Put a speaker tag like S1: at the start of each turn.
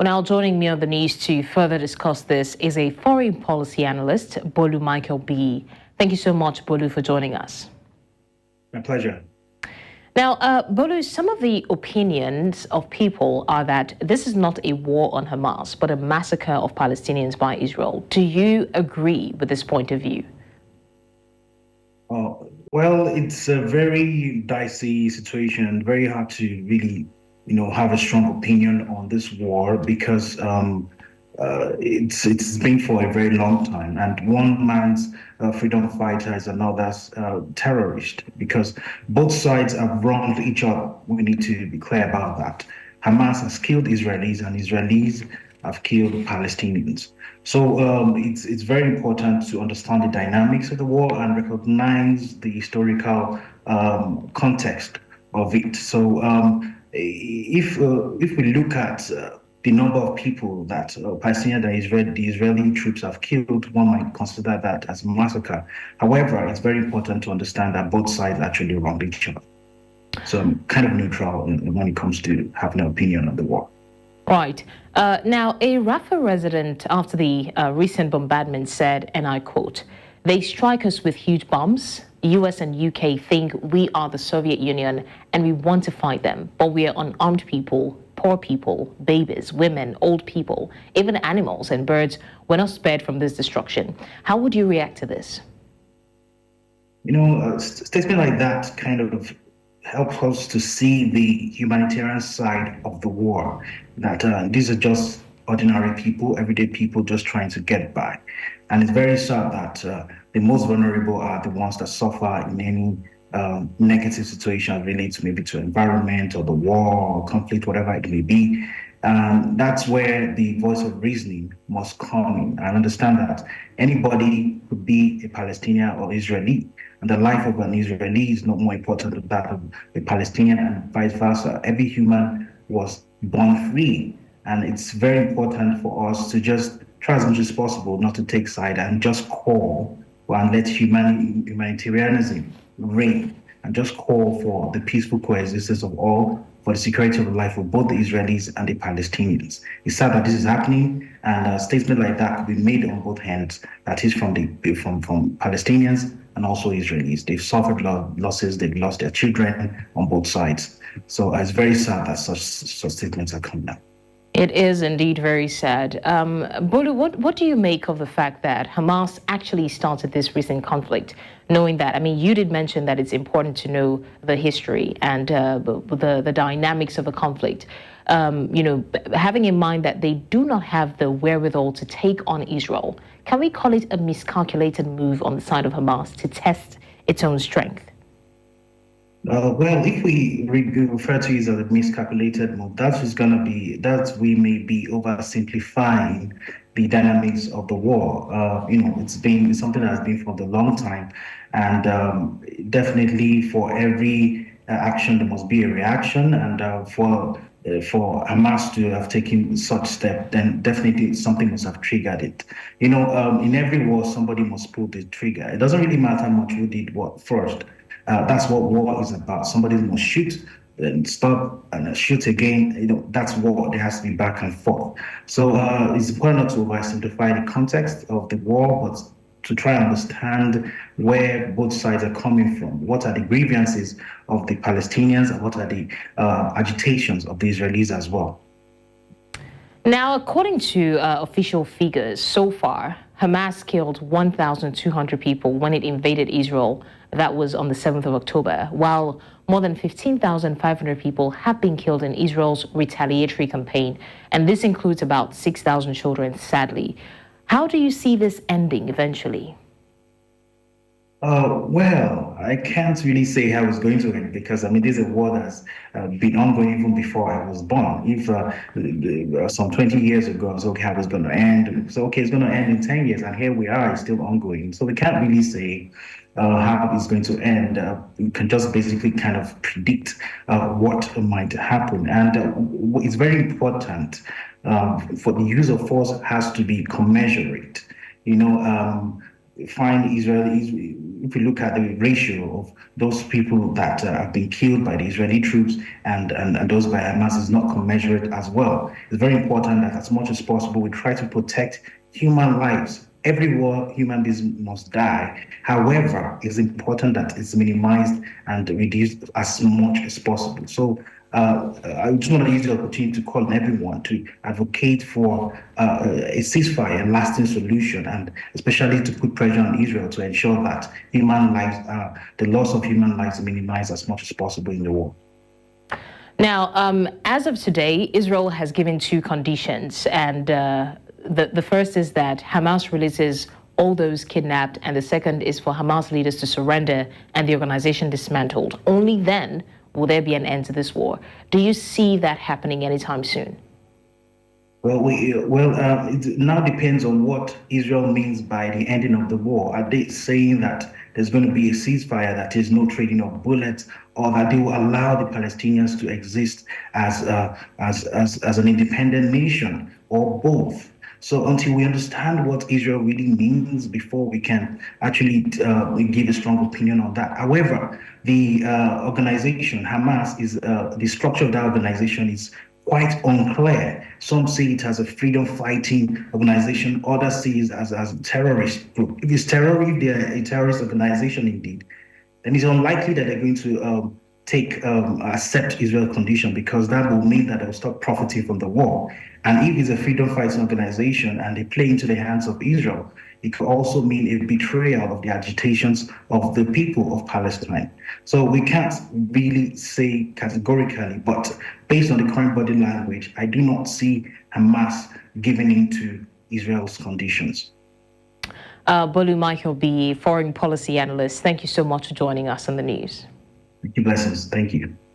S1: Well, now joining me on the news to further discuss this is a foreign policy analyst, Bolu Michael-Biyi. Thank you so much, Bolu, for joining us.
S2: My pleasure.
S1: Now, Bolu, some of the opinions of people are that this is not a war on Hamas, but a massacre of Palestinians by Israel. Do you agree with this point of view?
S2: Well, it's a very dicey situation, very hard to really, have a strong opinion on this war because it's been for a very long time, and one man's freedom fighter is another's terrorist because both sides have wronged each other. We need to be clear about that. Hamas has killed Israelis, and Israelis have killed Palestinians. So it's very important to understand the dynamics of the war and recognize the historical context of it. So if we look at the number of people that Palestinian and the Israeli troops have killed, one might consider that as a massacre. However, it's very important to understand that both sides actually wronged each other. So I'm kind of neutral when it comes to having an opinion on the war.
S1: Right. Now, a Rafah resident after the recent bombardment said, and I quote, "They strike us with huge bombs. US and UK think we are the Soviet Union and we want to fight them, but we are unarmed people, poor people, babies, women, old people, even animals and birds were not spared from this destruction." How would you react to this?
S2: A statement like that kind of helps us to see the humanitarian side of the war, that these are just ordinary people, everyday people just trying to get by. And it's very sad that the most vulnerable are the ones that suffer in any negative situation related maybe to environment or the war or conflict, whatever it may be. That's where the voice of reasoning must come in and understand that anybody could be a Palestinian or Israeli, and the life of an Israeli is not more important than that of a Palestinian, and vice versa. Every human was born free, and it's very important for us to just try as much as possible not to take side and just call and let humanitarianism reign, and just call for the peaceful coexistence of all, for the security of the life of both the Israelis and the Palestinians. It's sad that this is happening, and a statement like that could be made on both hands, that is from Palestinians and also Israelis. They've suffered losses, they've lost their children on both sides. So it's very sad that such statements are coming out.
S1: It is indeed very sad. Bolu, what do you make of the fact that Hamas actually started this recent conflict, knowing that, you did mention that it's important to know the history and the dynamics of a conflict, having in mind that they do not have the wherewithal to take on Israel. Can we call it a miscalculated move on the side of Hamas to test its own strength?
S2: Well, if we refer to it as a miscalculated move, we may be oversimplifying the dynamics of the war. It's something that has been for a long time, and definitely for every action there must be a reaction, and for Hamas to have taken such step, then definitely something must have triggered it. In every war, somebody must pull the trigger. It doesn't really matter much who did what first. That's what war is about. Somebody must shoot, then stop, and shoot again. That's war. There has to be back and forth. So it's important not to oversimplify the context of the war, but to try and understand where both sides are coming from. What are the grievances of the Palestinians, and what are the agitations of the Israelis as well?
S1: Now, according to official figures, so far, Hamas killed 1,200 people when it invaded Israel. That was on the 7th of October, while more than 15,500 people have been killed in Israel's retaliatory campaign, and this includes about 6,000 children, sadly. How do you see this ending eventually?
S2: Well, I can't really say how it's going to end because, this is a war that's been ongoing even before I was born. If some 20 years ago, I was okay, how it's going to end. So, okay, it's going to end in 10 years, and here we are, it's still ongoing. So we can't really say how it's going to end. We can just basically kind of predict what might happen. And it's very important for the use of force has to be commensurate. Find Israelis if you look at the ratio of those people that have been killed by the Israeli troops and those by Hamas is not commensurate as well. It's very important that as much as possible we try to protect human lives. Every war, human beings must die. However, it's important that it's minimized and reduced as much as possible. So I just want to use the opportunity to call on everyone to advocate for a ceasefire, a lasting solution, and especially to put pressure on Israel to ensure that human lives, the loss of human lives, is minimized as much as possible in the war.
S1: Now, as of today, Israel has given two conditions, and the first is that Hamas releases all those kidnapped, and the second is for Hamas leaders to surrender and the organization dismantled. Only then will there be an end to this war. Do you see that happening anytime soon?
S2: Well, it now depends on what Israel means by the ending of the war. Are they saying that there's going to be a ceasefire, that is no trading of bullets, or that they will allow the Palestinians to exist as an independent nation, or both? So until we understand what Israel really means before we can actually give a strong opinion on that. However, the organization, Hamas, is the structure of that organization is quite unclear. Some see it as a freedom-fighting organization, others see it as a terrorist group. If they're a terrorist organization indeed, then it's unlikely that they're going to accept Israel's condition, because that will mean that they'll stop profiting from the war. And if it's a freedom-fighting organization and they play into the hands of Israel, it could also mean a betrayal of the agitations of the people of Palestine. So we can't really say categorically, but based on the current body language, I do not see Hamas giving in to Israel's conditions.
S1: Bolu Michael-Biyi, foreign policy analyst, thank you so much for joining us on the news.
S2: Thank you, blessings. Thank you.